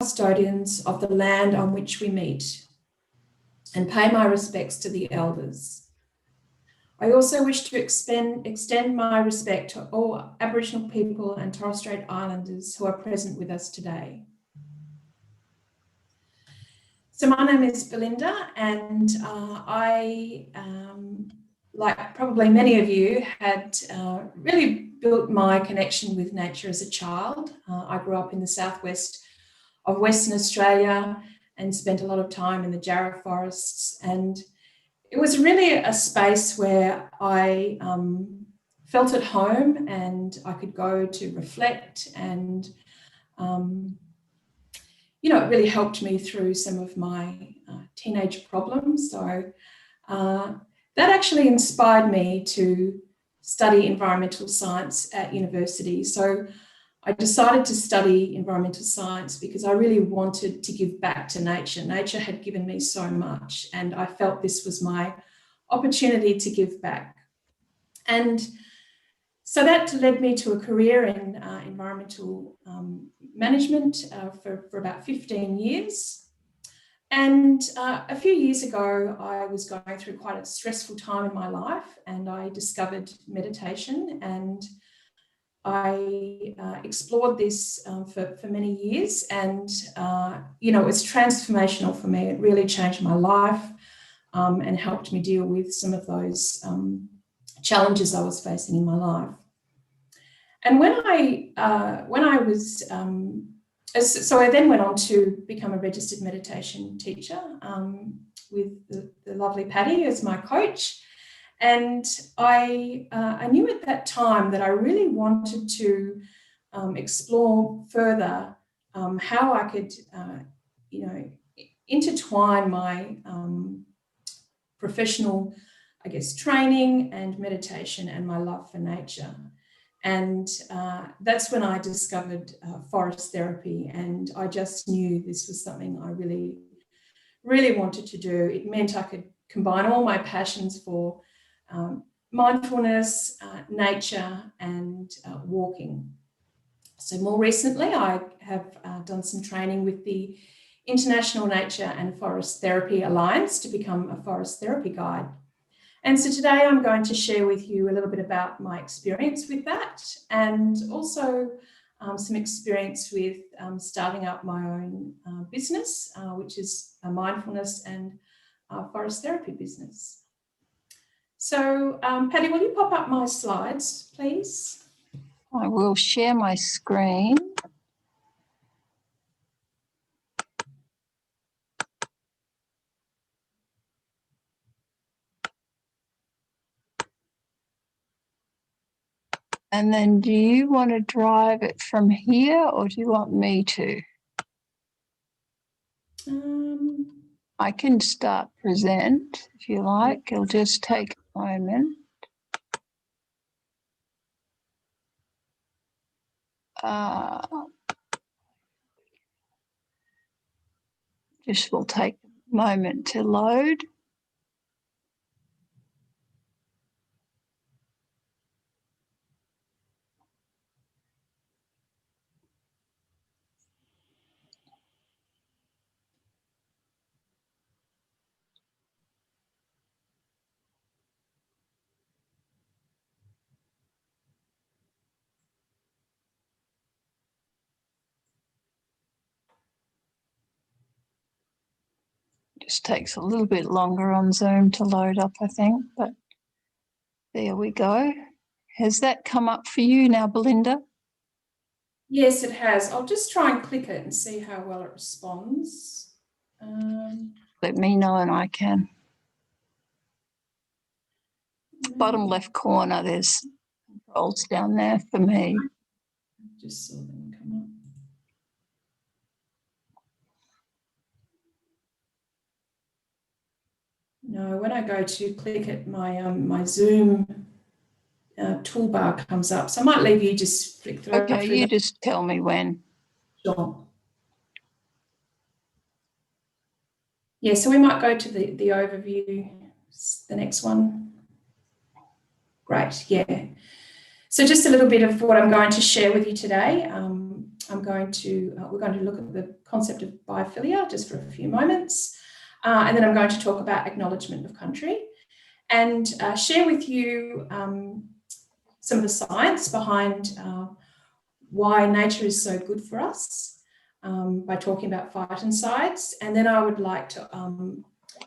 custodians of the land on which we meet, and pay my respects to the elders. I also wish to extend my respect to all Aboriginal people and Torres Strait Islanders who are present with us today. So my name is Belinda, and I, like probably many of you, had really built my connection with nature as a child. I grew up in the southwest of Western Australia and spent a lot of time in the Jarrah forests, and it was really a space where I felt at home, and I could go to reflect, and you know, it really helped me through some of my teenage problems. So that actually inspired me to study environmental science at university. So I decided to study environmental science because I really wanted to give back to nature. Nature had given me so much, and I felt this was my opportunity to give back. And so that led me to a career in environmental management for about 15 years. And a few years ago, I was going through quite a stressful time in my life, and I discovered meditation, and I explored this for many years, and you know, it was transformational for me. It really changed my life and helped me deal with some of those challenges I was facing in my life. And when I was so I then went on to become a registered meditation teacher with the lovely Patty as my coach. And I knew at that time that I really wanted to explore further how I could, you know, intertwine my professional, I guess, training and meditation and my love for nature. And that's when I discovered forest therapy, and I just knew this was something I really, really wanted to do. It meant I could combine all my passions for mindfulness, nature, and walking. So more recently, I have done some training with the International Nature and Forest Therapy Alliance to become a forest therapy guide. And so today I'm going to share with you a little bit about my experience with that, and also some experience with starting up my own business, which is a mindfulness and forest therapy business. So Patty, will you pop up my slides, please? I will share my screen. And then do you want to drive it from here, or do you want me to? I can start present if you like. It'll just take a moment. Just will take a moment to load. Just takes a little bit longer on Zoom to load up, I think, but there we go. Has that come up for you now, Belinda? Yes, it has. I'll just try and click it and see how well it responds. Let me know and I can. Bottom left corner, there's controls down there for me. Just saw them come up. No, when I go to click it, my my Zoom toolbar comes up. So I might leave you just flick through. Okay, you just tell me when. Sure. Yeah, so we might go to the overview, the next one. Great, yeah. So just a little bit of what I'm going to share with you today. we're going to look at the concept of biophilia just for a few moments. And then I'm going to talk about acknowledgement of country and share with you some of the science behind why nature is so good for us by talking about phytoncides. And then I would like to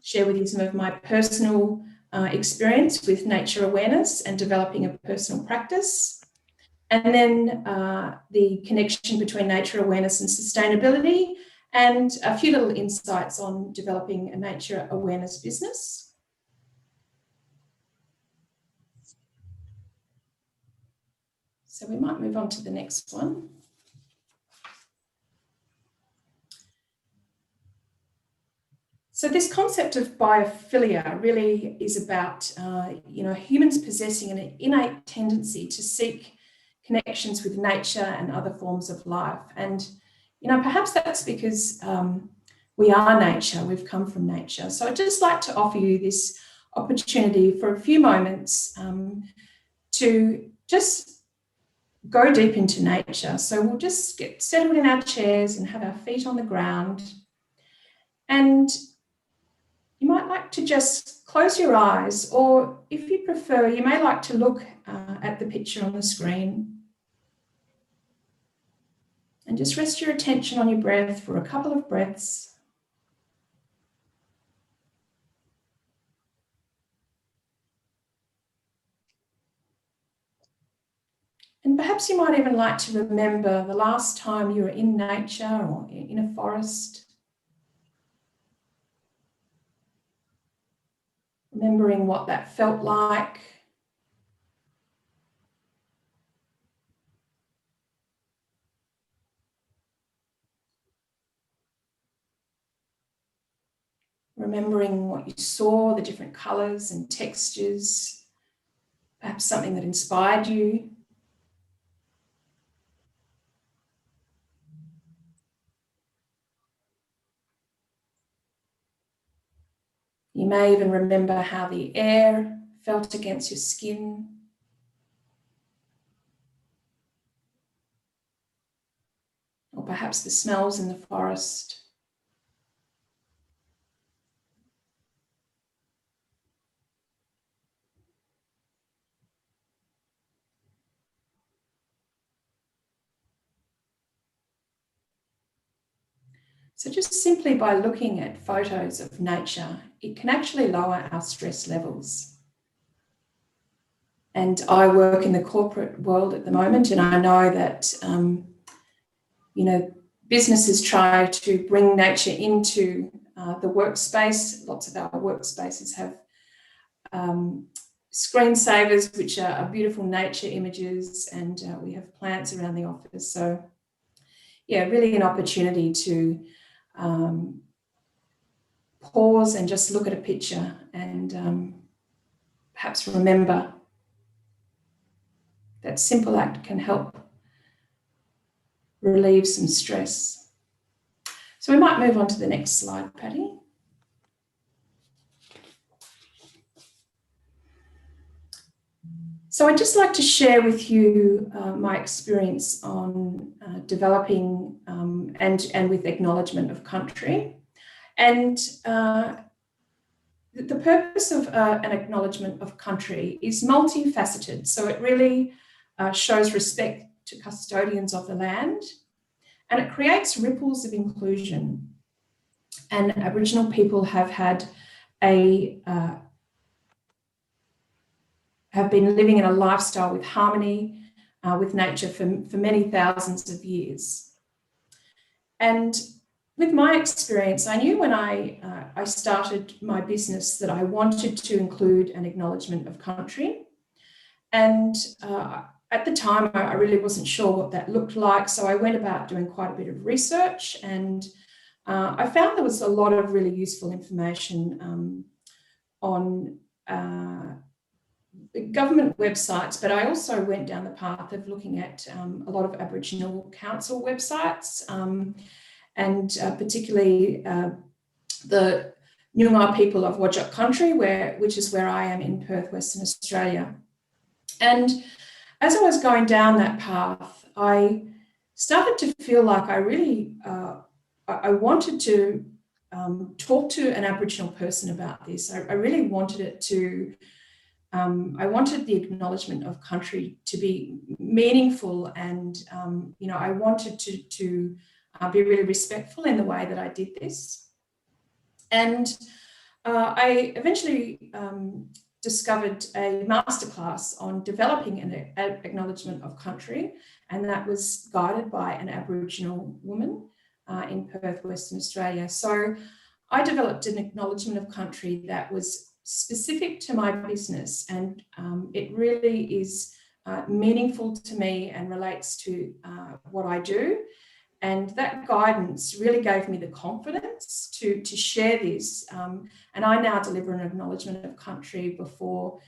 share with you some of my personal experience with nature awareness and developing a personal practice. And then the connection between nature awareness and sustainability, and a few little insights on developing a nature awareness business. So we might move on to the next one. So this concept of biophilia really is about, humans possessing an innate tendency to seek connections with nature and other forms of life. And, perhaps that's because we are nature, we've come from nature. So I'd just like to offer you this opportunity for a few moments to just go deep into nature. So we'll just get settled in our chairs and have our feet on the ground. And you might like to just close your eyes, or if you prefer, you may like to look at the picture on the screen. And just rest your attention on your breath for a couple of breaths. And perhaps you might even like to remember the last time you were in nature or in a forest. Remembering what that felt like. Remembering what you saw, the different colours and textures, perhaps something that inspired you. You may even remember how the air felt against your skin. Or perhaps the smells in the forest. So just simply by looking at photos of nature, it can actually lower our stress levels. And I work in the corporate world at the moment, and I know that, businesses try to bring nature into the workspace. Lots of our workspaces have screensavers, which are beautiful nature images, and we have plants around the office. So, yeah, really an opportunity to pause and just look at a picture and perhaps remember that simple act can help relieve some stress. So we might move on to the next slide, Patty. So I'd just like to share with you my experience on developing and with acknowledgement of country. And the purpose of an acknowledgement of country is multifaceted. So it really shows respect to custodians of the land, and it creates ripples of inclusion. And Aboriginal people have had have been living in a lifestyle with harmony with nature for many thousands of years. And with my experience, I knew when I started my business that I wanted to include an acknowledgement of country. And at the time, I really wasn't sure what that looked like. So I went about doing quite a bit of research, and I found there was a lot of really useful information on government websites, but I also went down the path of looking at a lot of Aboriginal council websites, and particularly the Noongar people of Whadjuk country, which is where I am in Perth, Western Australia. And as I was going down that path, I started to feel like I really, I wanted to talk to an Aboriginal person about this. I really wanted it to, I wanted the acknowledgement of country to be meaningful, and I wanted to be really respectful in the way that I did this. And I eventually discovered a masterclass on developing an acknowledgement of country, and that was guided by an Aboriginal woman in Perth, Western Australia. So I developed an acknowledgement of country that was specific to my business, and it really is meaningful to me and relates to what I do. And that guidance really gave me the confidence to share this. And I now deliver an acknowledgement of country before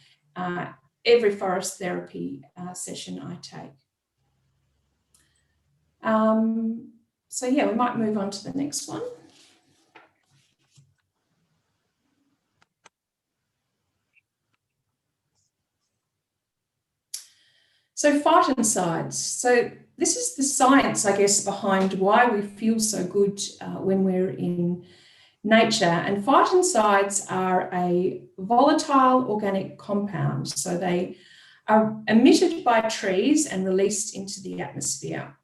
every forest therapy session I take. So yeah, we might move on to the next one. So phytoncides. So this is the science, I guess, behind why we feel so good when we're in nature. And phytoncides are a volatile organic compound. So they are emitted by trees and released into the atmosphere.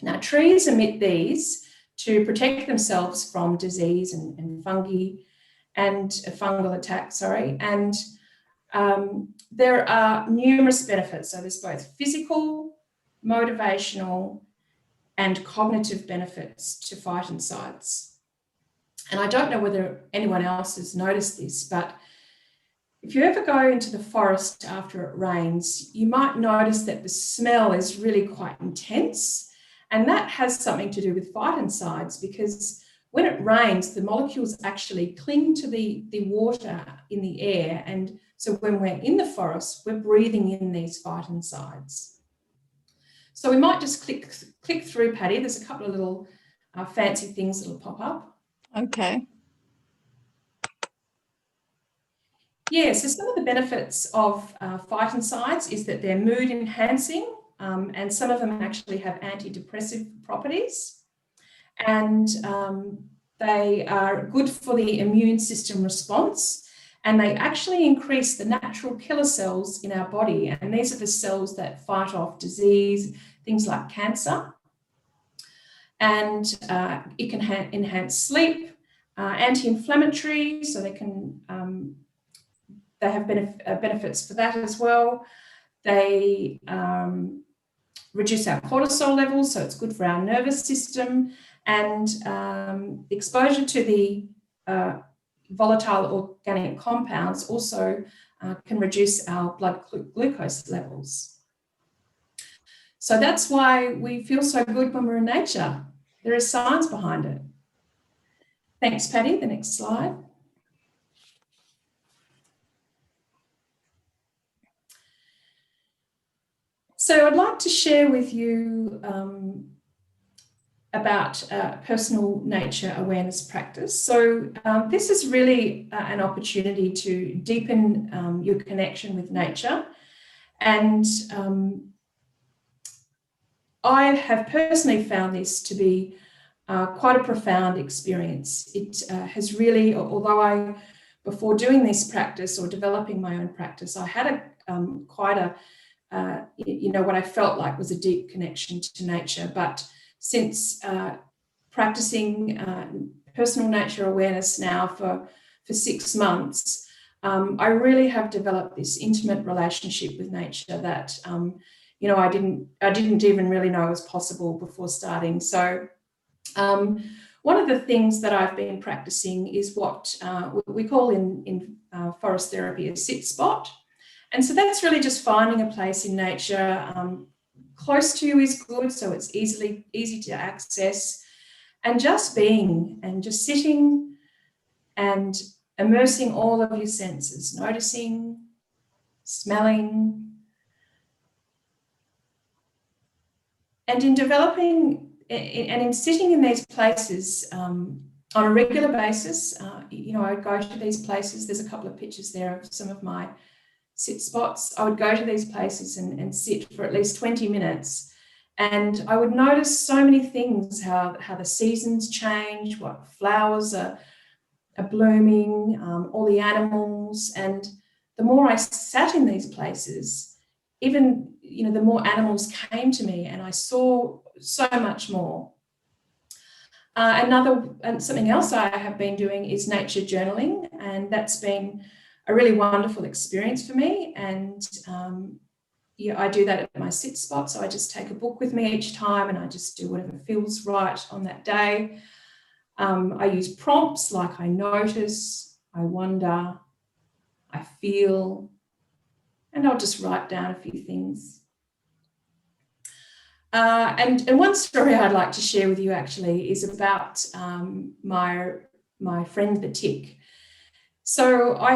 Now, trees emit these to protect themselves from disease and fungi and fungal attacks, and there are numerous benefits. So there's both physical, motivational, and cognitive benefits to phytoncides. And I don't know whether anyone else has noticed this, but if you ever go into the forest after it rains, you might notice that the smell is really quite intense. And that has something to do with phytoncides, because when it rains, the molecules actually cling to the water in the air. And so when we're in the forest, we're breathing in these phytoncides. So we might just click through, Patty. There's a couple of little fancy things that'll pop up. Okay. Yeah, so some of the benefits of phytoncides is that they're mood enhancing, and some of them actually have antidepressive properties. And they are good for the immune system response, and they actually increase the natural killer cells in our body. And these are the cells that fight off disease, things like cancer. And it can enhance sleep, anti-inflammatory, so they can they have benefits for that as well. They reduce our cortisol levels, so it's good for our nervous system. And exposure to the volatile organic compounds also can reduce our blood glucose levels. So that's why we feel so good when we're in nature. There is science behind it. Thanks, Patty. The next slide. So I'd like to share with you about personal nature awareness practice. So this is really an opportunity to deepen your connection with nature. And I have personally found this to be quite a profound experience. It has really, although before doing this practice or developing my own practice, I had quite a what I felt like was a deep connection to nature. But since practicing personal nature awareness now for 6 months, I really have developed this intimate relationship with nature that I didn't even really know was possible before starting. So one of the things that I've been practicing is what we call in forest therapy a sit spot. And so that's really just finding a place in nature. Close to you is good, so it's easy to access. And just being and just sitting and immersing all of your senses, noticing, smelling. And in developing and in sitting in these places on a regular basis, I go to these places. There's a couple of pictures there of some of my sit spots. I would go to these places and sit for at least 20 minutes And I would notice so many things, how the seasons change, what flowers are blooming, all the animals. And the more I sat in these places, even, the more animals came to me, and I saw so much more. Something else I have been doing is nature journaling, and that's been a really wonderful experience for me. And I do that at my sit spot. So I just take a book with me each time, and I just do whatever feels right on that day. I use prompts like I notice, I wonder, I feel, and I'll just write down a few things. And one story I'd like to share with you actually is about my friend the tick. So I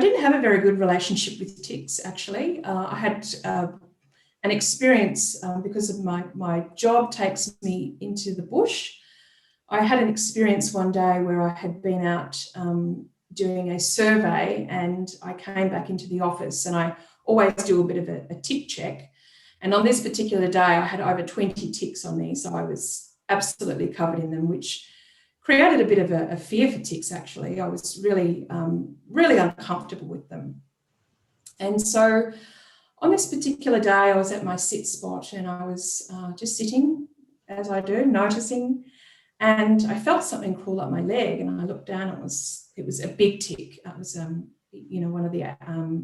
didn't have a very good relationship with ticks actually. I had an experience because of my job takes me into the bush. I had an experience one day where I had been out doing a survey, and I came back into the office, and I always do a bit of a tick check. And on this particular day, I had over 20 ticks on me, so I was absolutely covered in them, which created a bit of a fear for ticks, actually. I was really, really uncomfortable with them. And so on this particular day, I was at my sit spot, and I was just sitting, as I do, noticing. And I felt something crawl up my leg, and I looked down. It was a big tick. It was, one of the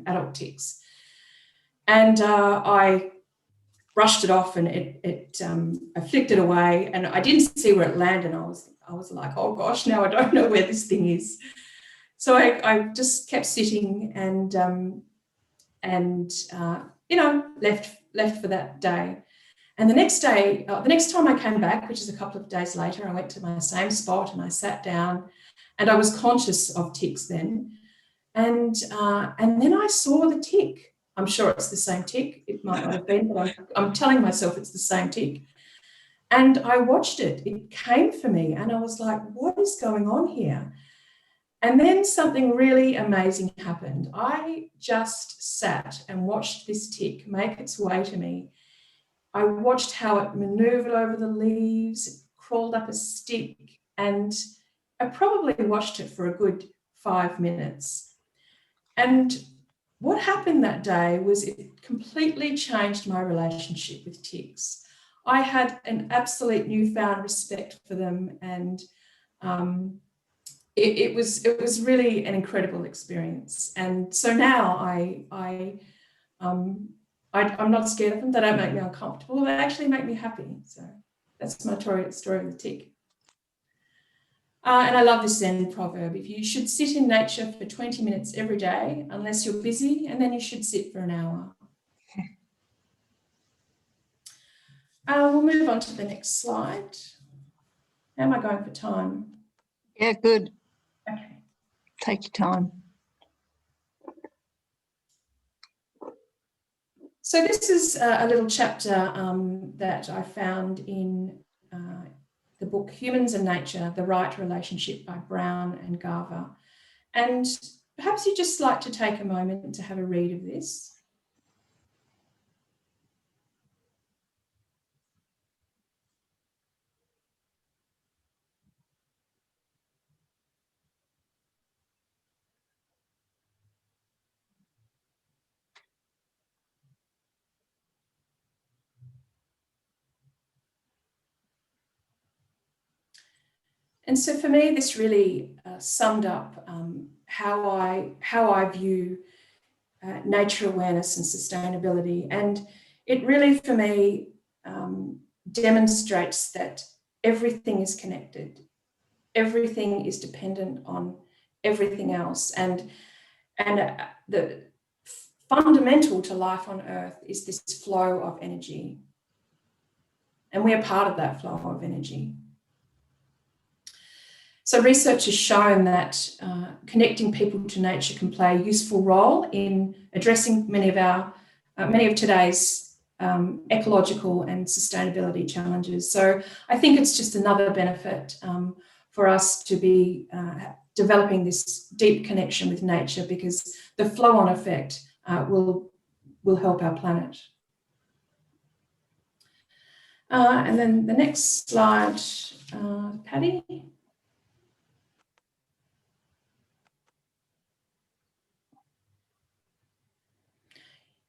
adult ticks. And I brushed it off, and I flicked it away, and I didn't see where it landed. And I was like, oh gosh, now I don't know where this thing is. So I just kept sitting and left for that day. And the next day, the next time I came back, which is a couple of days later, I went to my same spot and I sat down, and I was conscious of ticks then. And then I saw the tick. I'm sure it's the same tick. It might not have been, but I'm telling myself it's the same tick. And I watched it. It came for me, and I was like, what is going on here? And then something really amazing happened. I just sat and watched this tick make its way to me. I watched how it maneuvered over the leaves, crawled up a stick, and I probably watched it for a good 5 minutes. And what happened that day was it completely changed my relationship with ticks. I had an absolute newfound respect for them, and it was really an incredible experience. And so now I'm not scared of them. They don't make me uncomfortable. They actually make me happy. So that's my story of the tick. And I love this Zen proverb. If you should sit in nature for 20 minutes every day, unless you're busy, and then you should sit for an hour. We'll move on to the next slide. How am I going for time? Yeah, good. Okay. Take your time. So this is a little chapter that I found in the book Humans and Nature, The Right Relationship by Brown and Garver. And perhaps you'd just like to take a moment to have a read of this. And so for me, this really summed up how I view nature awareness and sustainability. And it really, for me, demonstrates that everything is connected. Everything is dependent on everything else. And the fundamental to life on Earth is this flow of energy. And we are part of that flow of energy. So research has shown that connecting people to nature can play a useful role in addressing many of today's ecological and sustainability challenges. So I think it's just another benefit for us to be developing this deep connection with nature, because the flow-on effect will help our planet. And then the next slide, Patty.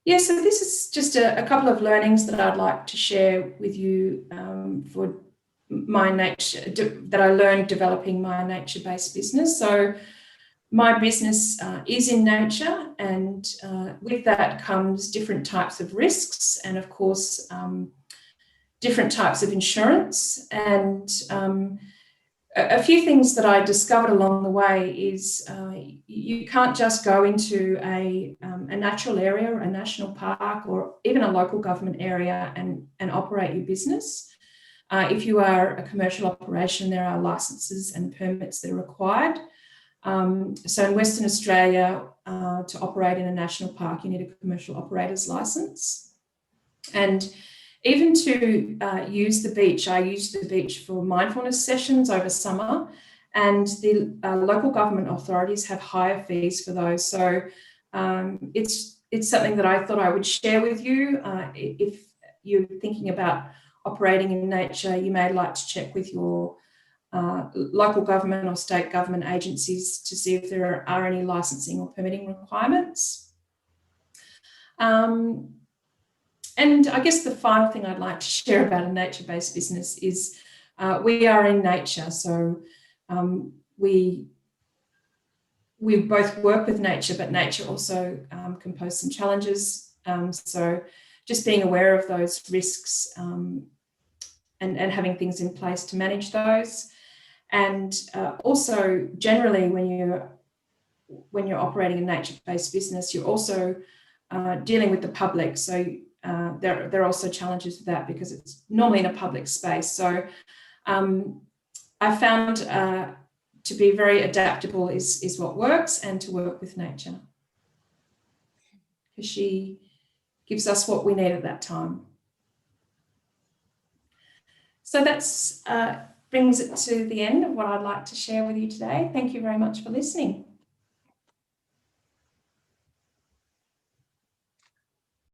Yeah, so this is just a couple of learnings that I'd like to share with you for my nature, that I learned developing my nature-based business. So my business is in nature, and with that comes different types of risks and, of course, different types of insurance. And a few things that I discovered along the way is you can't just go into a natural area, a national park, or even a local government area and operate your business. If you are a commercial operation, there are licenses and permits that are required. So in Western Australia, to operate in a national park, you need a commercial operator's license. And even to use the beach, I used the beach for mindfulness sessions over summer, and the local government authorities have higher fees for those. So it's something that I thought I would share with you. If you're thinking about operating in nature, you may like to check with your local government or state government agencies to see if there are any licensing or permitting requirements. And I guess the final thing I'd like to share about a nature-based business is we are in nature. So we both work with nature, but nature also can pose some challenges. So just being aware of those risks and having things in place to manage those. And also generally when you're operating a nature-based business, you're also dealing with the public. So there are also challenges with that because it's normally in a public space. So I found to be very adaptable is what works, and to work with nature, because she gives us what we need at that time. So that's brings it to the end of what I'd like to share with you today. Thank you very much for listening.